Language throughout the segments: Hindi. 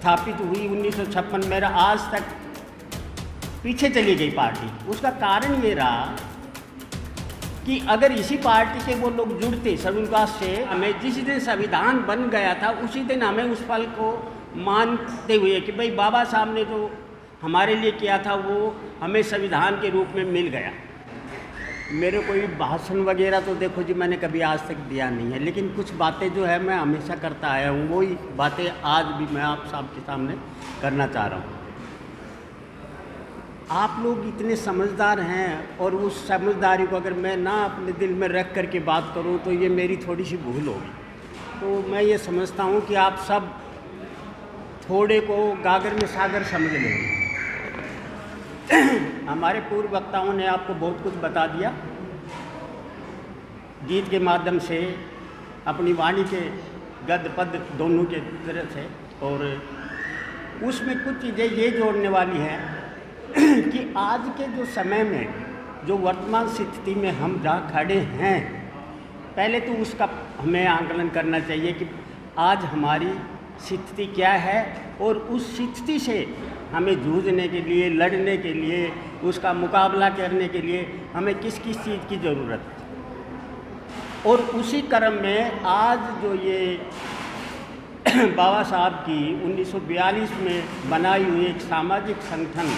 स्थापित हुई 1956 में, आज तक पीछे चली गई पार्टी। उसका कारण ये रहा कि अगर इसी पार्टी के वो लोग जुड़ते शेड्यूल कास्ट से, हमें जिस दिन संविधान बन गया था उसी दिन हमें उस फल को मानते हुए कि भाई बाबा साहब ने जो हमारे लिए किया था वो हमें संविधान के रूप में मिल गया। मेरे कोई भाषण वगैरह तो देखो जी मैंने कभी आज तक दिया नहीं है, लेकिन कुछ बातें जो है मैं हमेशा करता आया हूँ, वही बातें आज भी मैं आप सबके सामने करना चाह रहा हूँ। आप लोग इतने समझदार हैं और उस समझदारी को अगर मैं ना अपने दिल में रख कर के बात करूँ तो ये मेरी थोड़ी सी भूल होगी। तो मैं ये समझता हूँ कि आप सब थोड़े को गागर में सागर समझ लेंगे। हमारे पूर्व वक्ताओं ने आपको बहुत कुछ बता दिया, गीत के माध्यम से, अपनी वाणी के गद्य पद्य दोनों के तरह से, और उसमें कुछ चीज़ें ये जोड़ने वाली हैं कि आज के जो समय में जो वर्तमान स्थिति में हम जहाँ खड़े हैं, पहले तो उसका हमें आकलन करना चाहिए कि आज हमारी स्थिति क्या है और उस स्थिति से हमें जूझने के लिए, लड़ने के लिए, उसका मुकाबला करने के लिए हमें किस किस चीज़ की ज़रूरत है। और उसी क्रम में आज जो ये बाबा साहब की 1942 में बनाई हुई एक सामाजिक संगठन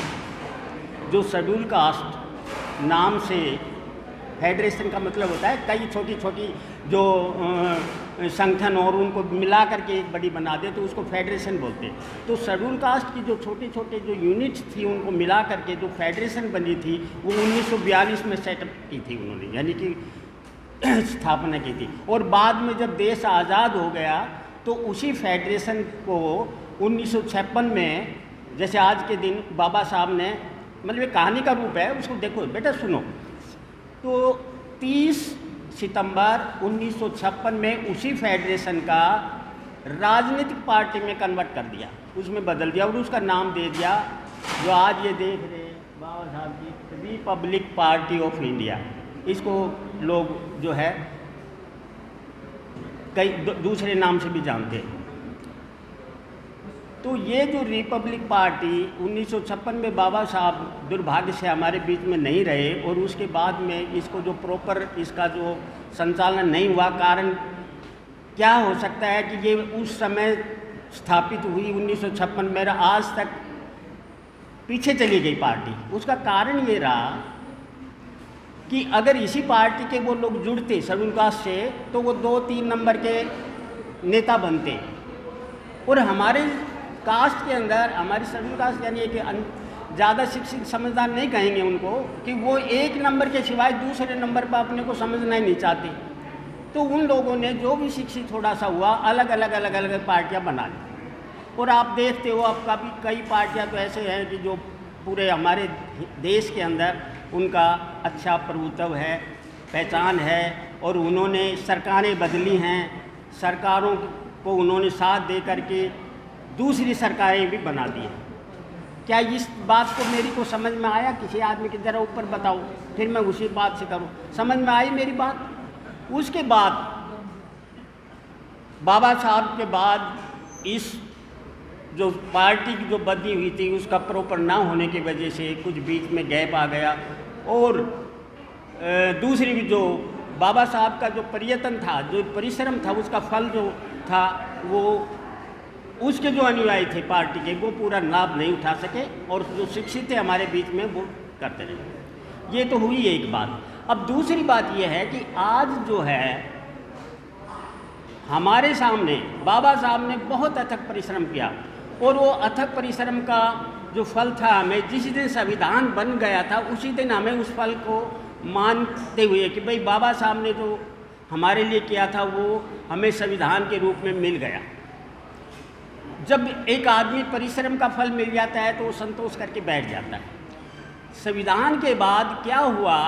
जो शेड्यूल कास्ट नाम से, फेडरेशन का मतलब होता है कई छोटी छोटी जो संगठन और उनको मिला करके एक बड़ी बना दे तो उसको फेडरेशन बोलते हैं। तो शेड्यूल कास्ट की जो छोटे छोटे जो यूनिट्स थी उनको मिला करके जो फेडरेशन बनी थी वो 1942 में सेटअप की थी उन्होंने, यानी कि स्थापना की थी। और बाद में जब देश आज़ाद हो गया तो उसी फेडरेशन को 1956 में, जैसे आज के दिन बाबा साहब ने, मतलब एक कहानी का रूप है, उसको देखो बेटा सुनो, तो 30 सितंबर 1956 में उसी फेडरेशन का राजनीतिक पार्टी में कन्वर्ट कर दिया, उसमें बदल दिया और उसका नाम दे दिया जो आज ये देख रहे बाबा साहब की रिपब्लिक पार्टी ऑफ इंडिया। इसको लोग जो है कई दूसरे नाम से भी जानते हैं। तो ये जो रिपब्लिक पार्टी 1956 में बाबा साहब दुर्भाग्य से हमारे बीच में नहीं रहे और उसके बाद में इसको जो प्रॉपर इसका जो संचालन नहीं हुआ, कारण क्या हो सकता है कि ये उस समय स्थापित हुई 1956 में, आज तक पीछे चली गई पार्टी। उसका कारण ये रहा कि अगर इसी पार्टी के वो लोग जुड़ते शेड्यूल कास्ट से तो वो 2-3 नंबर के नेता बनते, और हमारे कास्ट के अंदर, हमारी शेड्यूल कास्ट यानी कि ज़्यादा शिक्षित समझदार नहीं कहेंगे उनको, कि वो 1 नंबर के सिवाय दूसरे नंबर पर अपने को समझना ही नहीं चाहते। तो उन लोगों ने जो भी शिक्षित थोड़ा सा हुआ अलग अलग पार्टियां बना ली। और आप देखते हो अब कई पार्टियां तो ऐसे हैं कि जो पूरे हमारे देश के अंदर उनका अच्छा प्रभुत्व है, पहचान है, और उन्होंने सरकारें बदली हैं, सरकारों को उन्होंने साथ दे करके दूसरी सरकारें भी बना दी हैं। क्या इस बात को मेरी को समझ में आया? किसी आदमी के ज़रा ऊपर बताओ, फिर मैं उसी बात से करूं। समझ में आई मेरी बात? उसके बाद बाबा साहब के बाद इस जो पार्टी की जो बदली हुई थी उसका प्रॉपर ना होने की वजह से कुछ बीच में गैप आ गया, और दूसरी भी जो बाबा साहब का जो प्रयत्न था, जो परिश्रम था, उसका फल जो था वो उसके जो अनुयायी थे पार्टी के वो पूरा लाभ नहीं उठा सके, और जो शिक्षित थे हमारे बीच में वो करते रहे। ये तो हुई एक बात। अब दूसरी बात ये है कि आज जो है हमारे सामने बाबा साहब ने बहुत अथक परिश्रम किया, और वो अथक परिश्रम का जो फल था, हमें जिस दिन संविधान बन गया था उसी दिन हमें उस फल को मानते हुए कि भाई बाबा साहब ने जो हमारे लिए किया था वो हमें संविधान के रूप में मिल गया। जब एक आदमी परिश्रम का फल मिल जाता है तो वो संतोष करके बैठ जाता है। संविधान के बाद क्या हुआ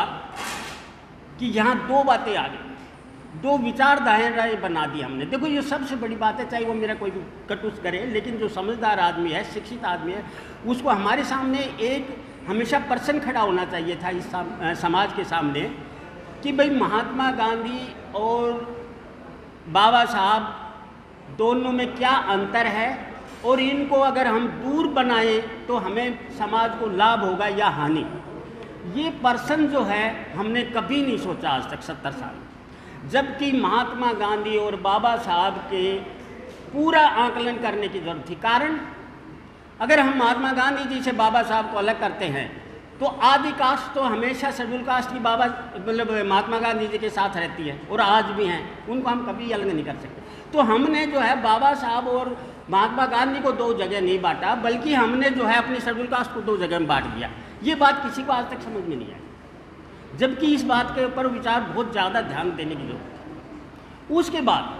कि यहाँ 2 बातें आ गई, 2 विचारधाराएं बना दी हमने। देखो ये सबसे बड़ी बात है, चाहे वो मेरा कोई भी कटुस करे, लेकिन जो समझदार आदमी है, शिक्षित आदमी है, उसको हमारे सामने एक हमेशा प्रश्न खड़ा होना चाहिए था इस समाज के सामने कि भाई महात्मा गांधी और बाबा साहब दोनों में क्या अंतर है और इनको अगर हम दूर बनाएं तो हमें समाज को लाभ होगा या हानि। ये पर्सन जो है हमने कभी नहीं सोचा आज तक 70 साल, जबकि महात्मा गांधी और बाबा साहब के पूरा आकलन करने की जरूरत थी। कारण अगर हम महात्मा गांधी जी से बाबा साहब को अलग करते हैं तो आदि कास्ट तो हमेशा शेड्यूल कास्ट की बाबा मतलब महात्मा गांधी जी के साथ रहती है और आज भी हैं, उनको हम कभी अलग नहीं कर सकते। तो हमने जो है बाबा साहब और महात्मा गांधी को दो जगह नहीं बांटा, बल्कि हमने जो है अपनी शेड्यूल कास्ट को दो जगह में बांट दिया। ये बात किसी को आज तक समझ में नहीं आई, जबकि इस बात के ऊपर विचार बहुत ज़्यादा ध्यान देने की जरूरत है। उसके बाद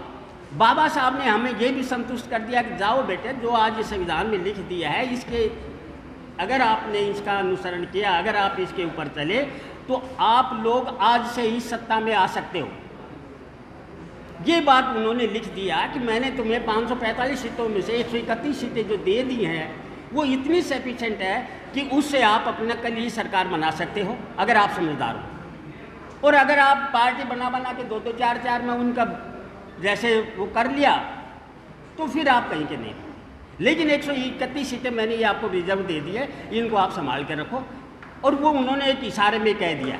बाबा साहब ने हमें ये भी संतुष्ट कर दिया कि जाओ बेटे, जो आज ये संविधान में लिख दिया है, इसके अगर आपने इसका अनुसरण किया, अगर आप इसके ऊपर चले तो आप लोग आज से ही सत्ता में आ सकते हो। ये बात उन्होंने लिख दिया कि मैंने तुम्हें 545 सीटों में से 131 सीटें जो दे दी हैं वो इतनी सफिशेंट है कि उससे आप अपना कल ही सरकार बना सकते हो अगर आप समझदार हो। और अगर आप पार्टी बना के 2-2, 4-4 में उनका जैसे वो कर लिया तो फिर आप कहीं के नहीं। लेकिन 131 सीटें मैंने ये आपको रिजर्व दे दी है, इनको आप संभाल के रखो। और वो उन्होंने एक इशारे में कह दिया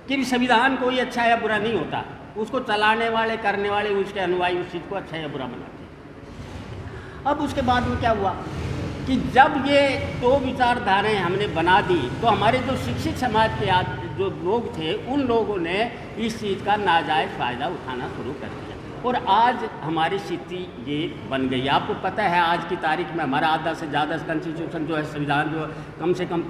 कि संविधान कोई अच्छा या बुरा नहीं होता, उसको चलाने वाले, करने वाले, उसके अनुयायी उस चीज़ को अच्छा या बुरा बनाते हैं। अब उसके बाद में क्या हुआ कि जब ये दो विचारधाराएं हमने बना दी तो हमारे जो शिक्षित समाज के जो लोग थे उन लोगों ने इस चीज़ का नाजायज़ फ़ायदा उठाना शुरू कर दिया और आज हमारी स्थिति ये बन गई। आपको पता है आज की तारीख में हमारा आधा से ज़्यादा कॉन्स्टिट्यूशन जो है, संविधान जो कम से कम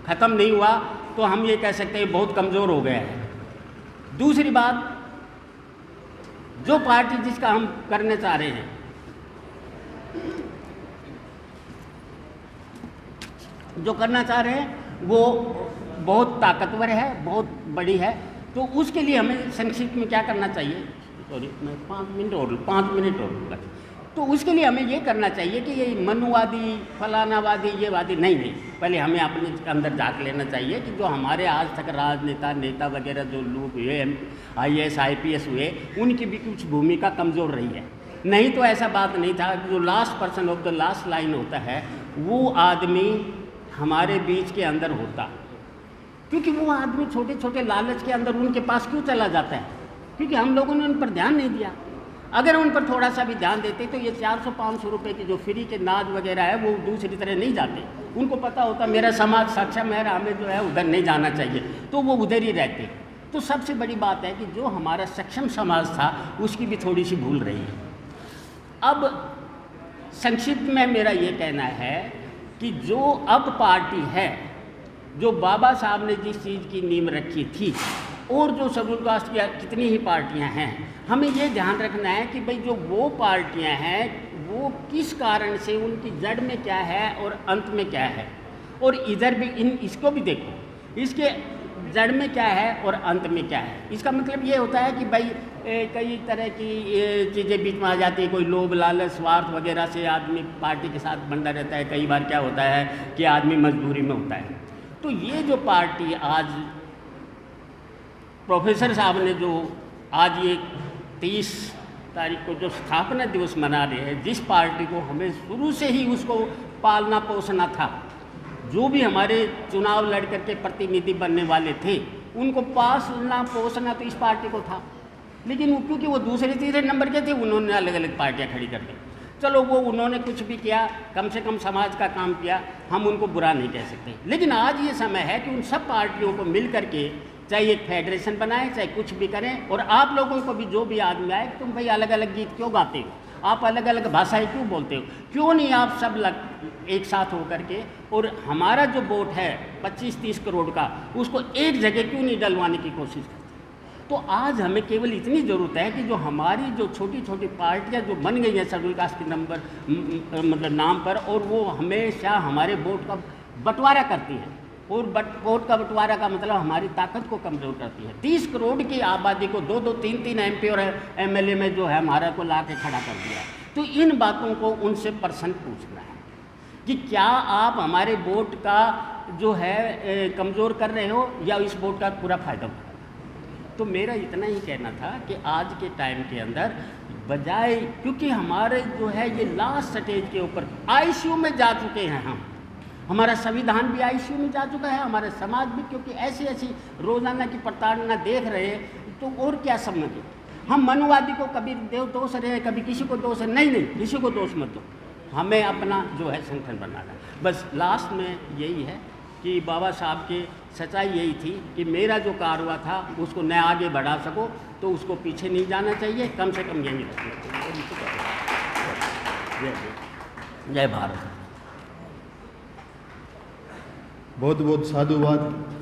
ख़त्म नहीं हुआ, तो हम ये कह सकते हैं बहुत कमज़ोर हो गया है। दूसरी बात, जो पार्टी जिसका हम करने चाह रहे हैं, जो करना चाह रहे हैं वो बहुत ताकतवर है, बहुत बड़ी है, तो उसके लिए हमें संक्षिप्त में क्या करना चाहिए, सॉरी मैं 5 मिनट और बस। तो उसके लिए हमें ये करना चाहिए कि ये मनुवादी, फलानावादी, ये वादी नहीं, पहले हमें अपने अंदर झाँक लेना चाहिए कि जो हमारे आज तक राजनेता, नेता वगैरह जो लोग हुए, IAS IPS हुए, उनकी भी कुछ भूमिका कमज़ोर रही है। नहीं तो ऐसा बात नहीं था कि जो last person of the last line होता है वो आदमी हमारे बीच के अंदर होता, क्योंकि वो आदमी छोटे छोटे लालच के अंदर उनके पास क्यों चला जाता है, क्योंकि हम लोगों ने उन पर ध्यान नहीं दिया। अगर उन पर थोड़ा सा भी ध्यान देते तो ये 400-500 रुपये के जो फ्री के नाज वगैरह है वो दूसरी तरह नहीं जाते। उनको पता होता मेरा समाज सक्षम है, हमें जो है उधर नहीं जाना चाहिए, तो वो उधर ही रहते। तो सबसे बड़ी बात है कि जो हमारा सक्षम समाज था उसकी भी थोड़ी सी भूल रही है। अब संक्षिप्त में मेरा ये कहना है कि जो अब पार्टी है, जो बाबा साहब ने जिस चीज़ की नींव रखी थी, और जो शेड्यूल कास्ट की कितनी ही पार्टियां हैं, हमें ये ध्यान रखना है कि भाई जो वो पार्टियां हैं वो किस कारण से, उनकी जड़ में क्या है और अंत में क्या है, और इधर भी इसको भी देखो, इसके जड़ में क्या है और अंत में क्या है। इसका मतलब ये होता है कि भाई कई तरह की चीज़ें बीच में आ जाती है, कोई लोभ, लालच, स्वार्थ वगैरह से आदमी पार्टी के साथ बंधा रहता है। कई बार क्या होता है कि आदमी मजबूरी में होता है। तो ये जो पार्टी आज प्रोफेसर साहब ने जो आज ये 30 तारीख को जो स्थापना दिवस मना रहे हैं, जिस पार्टी को हमें शुरू से ही उसको पालना पोसना था, जो भी हमारे चुनाव लड़ करके प्रतिनिधि बनने वाले थे उनको पालना पोसना तो इस पार्टी को था, लेकिन क्योंकि वो दूसरे तीसरे नंबर के थे उन्होंने अलग अलग पार्टियाँ खड़ी कर दी। चलो वो उन्होंने कुछ भी किया, कम से कम समाज का काम किया, हम उनको बुरा नहीं कह सकते। लेकिन आज ये समय है कि उन सब पार्टियों को मिल करके चाहे एक फेडरेशन बनाएं, चाहे कुछ भी करें, और आप लोगों को भी जो भी आदमी आए, तुम भाई अलग अलग गीत क्यों गाते हो, आप अलग अलग भाषाएं क्यों बोलते हो, क्यों नहीं आप सब एक साथ होकर के, और हमारा जो वोट है 25-30 करोड़ का, उसको एक जगह क्यों नहीं डलवाने की कोशिश करते। तो आज हमें केवल इतनी ज़रूरत है कि जो हमारी जो छोटी छोटी पार्टियां जो बन गई हैं शेड्यूल कास्ट के मतलब नाम पर, और वो हमेशा हमारे वोट का बंटवारा करती हैं, और वोट का बंटवारा का मतलब हमारी ताकत को कमज़ोर करती है। 30 करोड़ की आबादी को 2-2, 3-3 MP और MLA में जो है हमारा को ला के खड़ा कर दिया। तो इन बातों को उनसे पर्सन पूछना है कि क्या आप हमारे वोट का जो है कमज़ोर कर रहे हो या इस वोट का पूरा फ़ायदा उठा रहे हो। तो मेरा इतना ही कहना था कि आज के टाइम के अंदर बजाय, क्योंकि हमारे जो है ये लास्ट स्टेज के ऊपर आईसीयू में जा चुके हैं हम, हमारा संविधान भी आईसीयू में जा चुका है, हमारे समाज भी, क्योंकि ऐसी ऐसी रोज़ाना की प्रताड़ना देख रहे हैं, तो और क्या समझे। हम मनुवादी को कभी देव दोष रहे, कभी किसी को दोष, नहीं, किसी को दोष मत दो, हमें अपना जो है संगठन बनाना है। बस लास्ट में यही है कि बाबा साहब की सच्चाई यही थी कि मेरा जो कारवा था उसको न आगे बढ़ा सको तो उसको पीछे नहीं जाना चाहिए, कम से कम यहीं रखना चाहिए। जय भारत। बहुत बहुत साधुवाद।